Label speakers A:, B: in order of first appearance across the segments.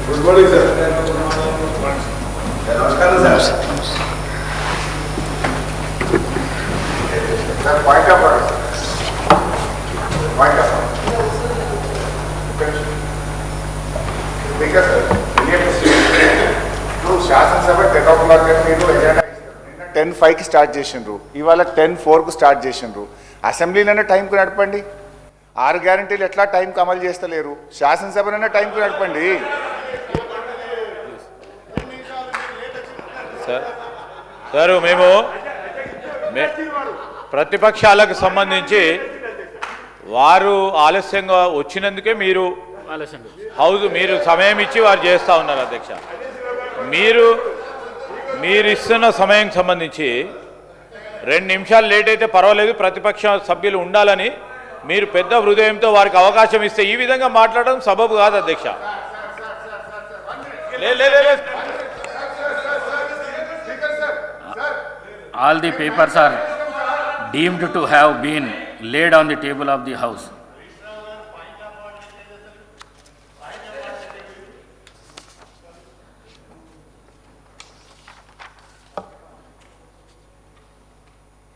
A: Good morning sir. నమస్కారం sir. Sir point of order. Point of order. Speaker sir, శాసనసభ 10 o'clock మీరు agenda 10:05కి start చేసిండ్రు, ఇవాళ 10:04కు start చేసిండ్రు. అసెంబ్లీలోనే టైంకు నడపండి. 6 గ్యారంటీలు ఎట్లా టైంకి అమలు చేస్తలేరు? శాసనసభనైనా టైంకు నడపండి.
B: సార్ మేము ప్రతిపక్షాలకు సంబంధించి వారు ఆలస్యంగా వచ్చినందుకే మీరు సమయం ఇచ్చి వారు చేస్తూ ఉన్నారు అధ్యక్ష. మీరు ఇస్తున్న సమయం సంబంధించి 2 నిమిషాలు లేట్ అయితే పర్వాలేదు, ప్రతిపక్ష సభ్యులు ఉండాలని మీరు పెద్ద హృదయంతో వారికి అవకాశం ఇస్తే ఈ విధంగా మాట్లాడడం సబబు కాదు అధ్యక్ష.
C: All the papers are deemed to have been laid on the table of the House.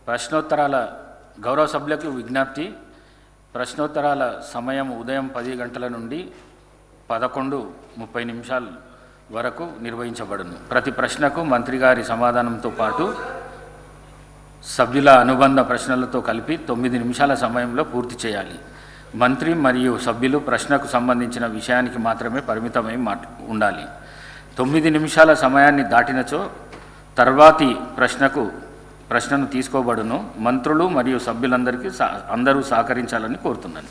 C: ప్రశ్నోత్తరాల గౌరవ సభ్యులకు విజ్ఞప్తి. ప్రశ్నోత్తరాల సమయం ఉదయం 10 గంటల నుండి 11:30 వరకు నిర్వహించబడును. ప్రతి ప్రశ్నకు మంత్రి గారి సమాధానంతో పాటు సభ్యుల అనుబంధ ప్రశ్నలతో కలిపి 9 నిమిషాల సమయంలో పూర్తి చేయాలి. మంత్రి మరియు సభ్యులు ప్రశ్నకు సంబంధించిన విషయానికి మాత్రమే పరిమితమై ఉండాలి. 9 నిమిషాల సమయాన్ని దాటినచో తర్వాతి ప్రశ్నను తీసుకోబడును. మంత్రులు మరియు సభ్యులందరికీ అందరూ సహకరించాలని కోరుతున్నాను.